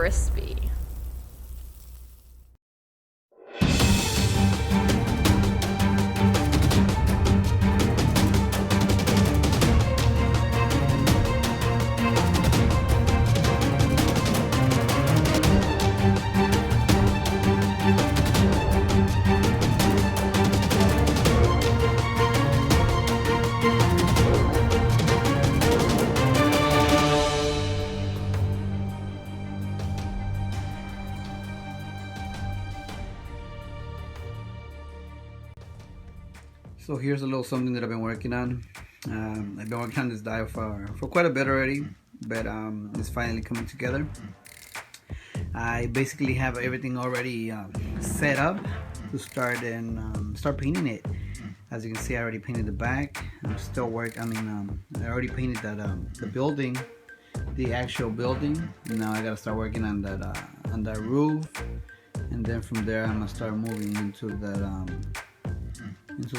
crispy. So here's a little something that I've been working on. I've been working on this dial for quite a bit already, but it's finally coming together. I basically have everything already set up to start painting it. As you can see, I already painted the back. I'm still I already painted the building, the actual building. Now I gotta start working on that roof, and then from there I'm gonna start moving into the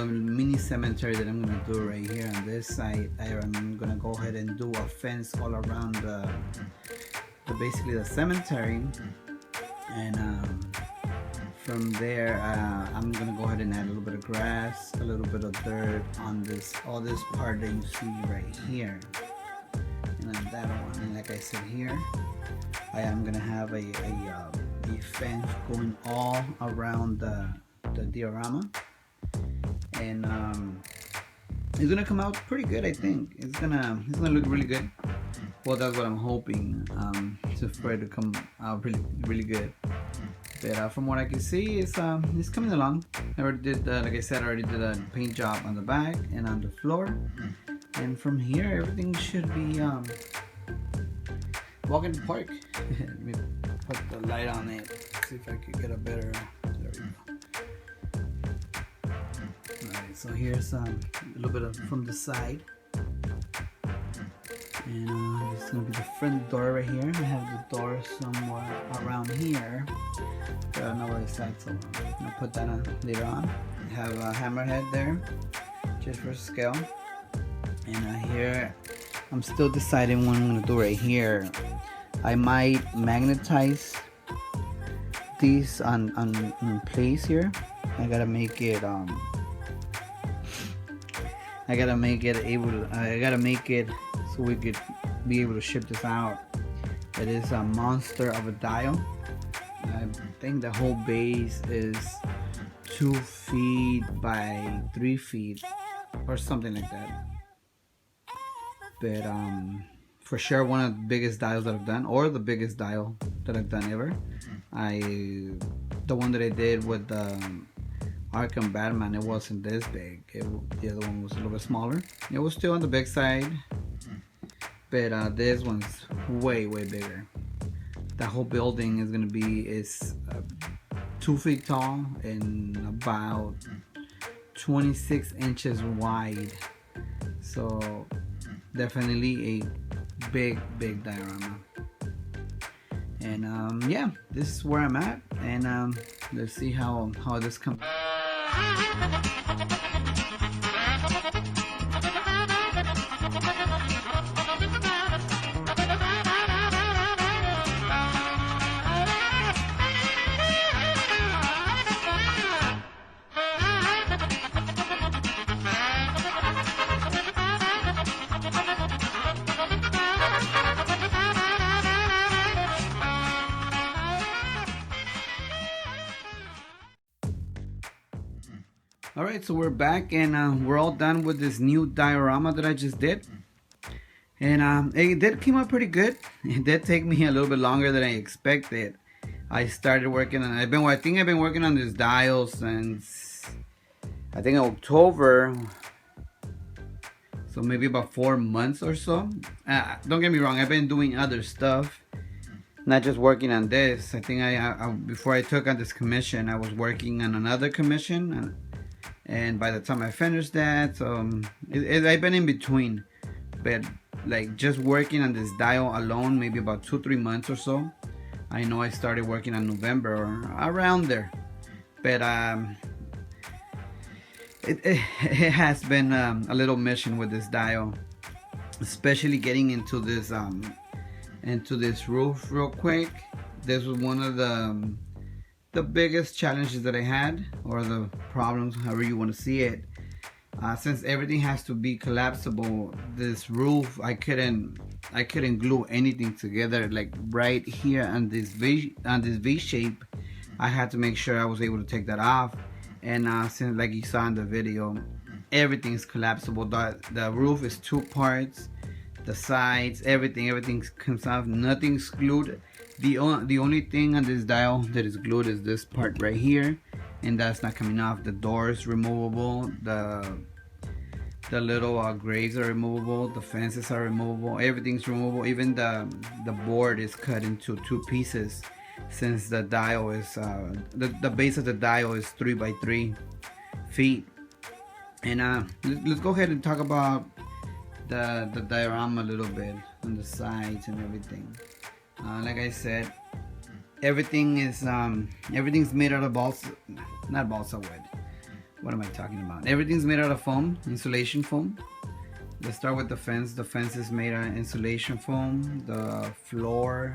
mini cemetery that I'm gonna do right here on this side. I'm gonna go ahead and do a fence all around basically the cemetery, and from there I'm gonna go ahead and add a little bit of grass, a little bit of dirt on all this part that you see right here, and then that one. And like I said here, I am gonna have a fence going all around the diorama. And it's gonna come out pretty good. I think it's gonna look really good. Well, that's what I'm hoping, for it to come out really good. But from what I can see, it's coming along. I already did, like I said, I already did a paint job on the back and on the floor. And from here, everything should be walk in the park. Let me put the light on it. See if I could get a better. There we go. Alright, so here's a little bit of from the side, and this is gonna be the front door right here. I have the door somewhere around here, but I don't know where it's at, so I'm gonna put that on later on. I have a hammerhead there, just for scale, and here I'm still deciding what I'm gonna do right here. I might magnetize these on place here. I gotta make it so we could be able to ship this out. It is a monster of a dial. I think the whole base is 2 feet by 3 feet or something like that. But for sure one of the biggest dials that I've done, or the biggest dial that I've done ever. The one that I did with Arkham Batman, it wasn't this big. The other one was a little bit smaller. It was still on the big side, but this one's way bigger. The whole building is 2 feet tall and about 26 inches wide. So definitely a big diorama. And yeah, this is where I'm at, and let's see how this comes. Alright, so we're back, and we're all done with this new diorama that I just did. And it did came out pretty good. It did take me a little bit longer than I expected. I started working on I've been working on this dial since I think October. So maybe about 4 months or so. Don't get me wrong, I've been doing other stuff, not just working on this. I think I before I took on this commission, I was working on another commission, and by the time I finished that, I've been in between. But like just working on this dial alone, maybe about 2-3 months or so. I know I started working on November or around there, but it has been a little mission with this dial, especially getting into this roof real quick. this was one of the biggest challenges that I had, or the problems, however you want to see it. Since everything has to be collapsible, this roof, I couldn't glue anything together. Like right here on this V shape, I had to make sure I was able to take that off. And since, like you saw in the video, everything is collapsible. The roof is two parts, the sides, everything comes off. Nothing's glued. The only thing on this dial that is glued is this part right here, and that's not coming off. The door is removable. The little graves are removable. The fences are removable. Everything's removable. Even the board is cut into two pieces, since the dial is the base of the dial is 3 by 3 feet. And let's go ahead and talk about the diorama a little bit on the sides and everything. Like I said, everything's made out of not balsa wood. What am I talking about? Everything's made out of foam, insulation foam. Let's start with the fence. The fence is made out of insulation foam. The floor,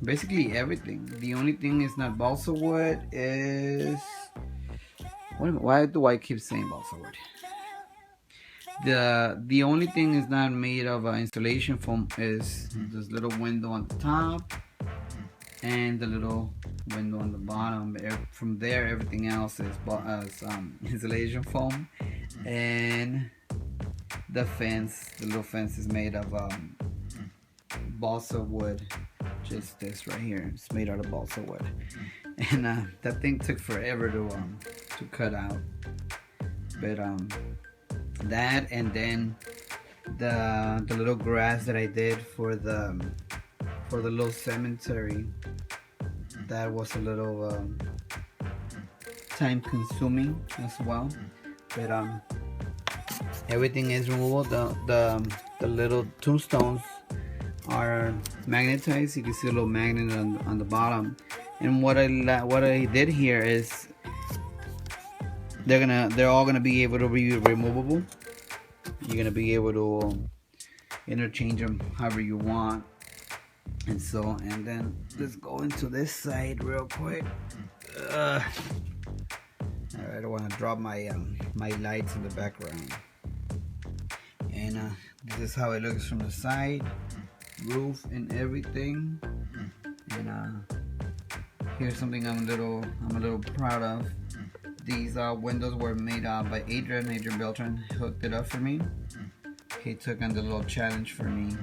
basically everything. The only thing is not balsa wood is, why do I keep saying balsa wood? The only thing is not made of insulation foam is this little window on the top and the little window on the bottom. From there, everything else is insulation foam. And the little fence is made of balsa wood. Just this right here, it's made out of balsa wood. And that thing took forever to cut out. But that, and then the little grass that I did for the little cemetery, that was a little time consuming as well. But everything is removable. The little tombstones are magnetized. You can see a little magnet on the bottom. And what I did here is they're all gonna be able to be removable. You're gonna be able to interchange them however you want. And then let's go into this side real quick. Alright, I don't want to drop my my lights in the background. And this is how it looks from the side, roof and everything. And here's something I'm a little proud of. These windows were made by Adrian Beltran. Hooked it up for me. He took on the little challenge for me,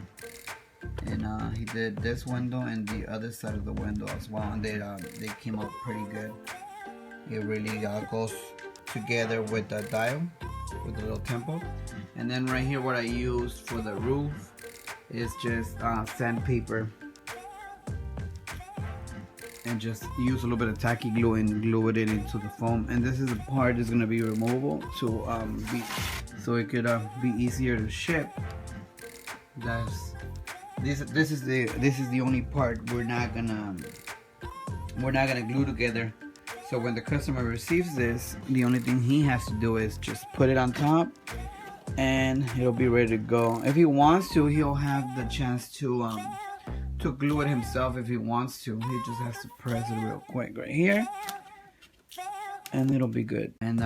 and he did this window and the other side of the window as well, and they came out pretty good. It really goes together with the dial, with the little tempo. And then right here, what I used for the roof is just sandpaper, and just use a little bit of tacky glue and glue it into the foam. And this is the part that's gonna be removable so it could be easier to ship. This is the only part we're not gonna glue together. So when the customer receives this, the only thing he has to do is just put it on top, and it'll be ready to go. If he wants to, he'll have the chance to glue it himself if he wants to. He just has to press it real quick right here, and it'll be good. And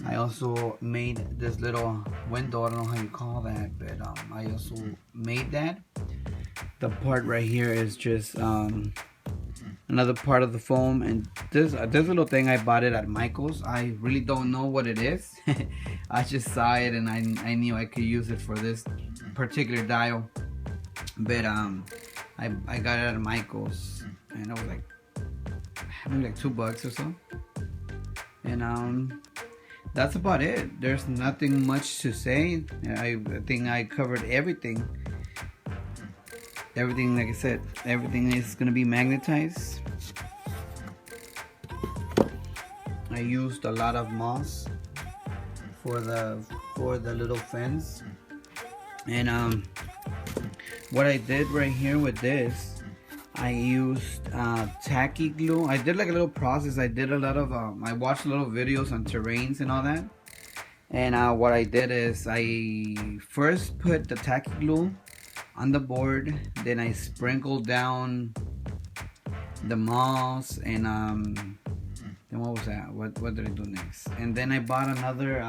I also made this little window. I don't know how you call that, but I also made that. The part right here is just another part of the foam, and this little thing, I bought it at Michael's. I really don't know what it is. I just saw it and I knew I could use it for this particular dial. But I got it at Michael's, and I was like, maybe like $2 or so. And that's about it. There's nothing much to say. I think I covered everything. Everything, like I said, everything is gonna be magnetized. I used a lot of moss for the little fence. And what I did right here with this, I used tacky glue. I did like a little process. I did a lot of I watched little videos on terrains and all that. And what I did is I first put the tacky glue on the board. Then I sprinkled down the moss, and then what was that? What did I do next? And then I bought another.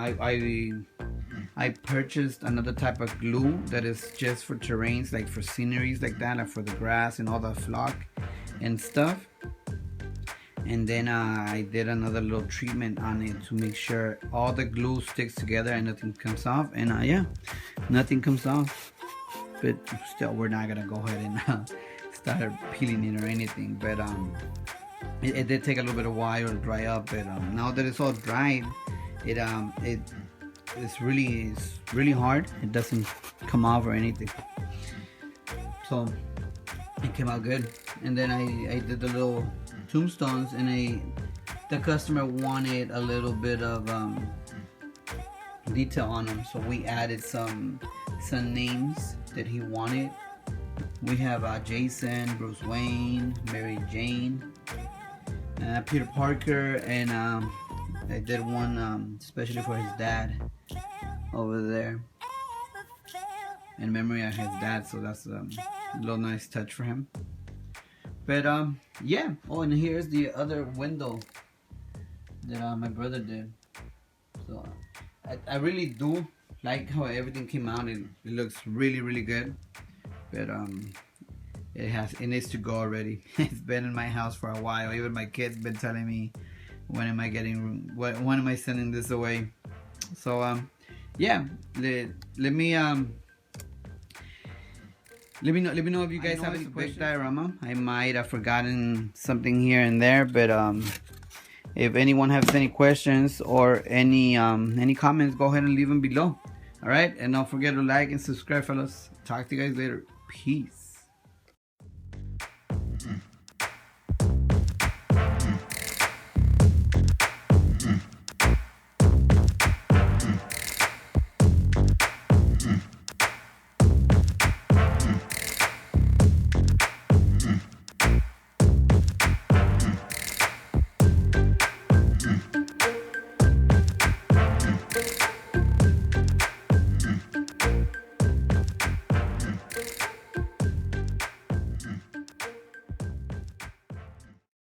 I purchased another type of glue that is just for terrains, like for sceneries like that, like for the grass and all the flock and stuff. And then I did another little treatment on it to make sure all the glue sticks together and nothing comes off. And yeah, nothing comes off. But still, we're not gonna go ahead and start peeling it or anything. But it did take a little bit of while to dry up. But now that it's all dried, it's really hard. It doesn't come off or anything. So it came out good. And then I did the little tombstones, and the customer wanted a little bit of detail on them, so we added some names that he wanted. We have Jason, Bruce Wayne, Mary Jane, Peter Parker, and I did one especially for his dad over there, in memory of his dad, so that's a little nice touch for him. But yeah. Oh, and here's the other window that my brother did. So I really do like how everything came out. It looks really good. But it needs to go already. It's been in my house for a while. Even my kids been telling me, when am I sending this away? So yeah, let me know if you guys have any questions. Diorama. I might have forgotten something here and there, but if anyone has any questions or any comments, go ahead and leave them below. All right, and don't forget to like and subscribe, fellas. Talk to you guys later. Peace.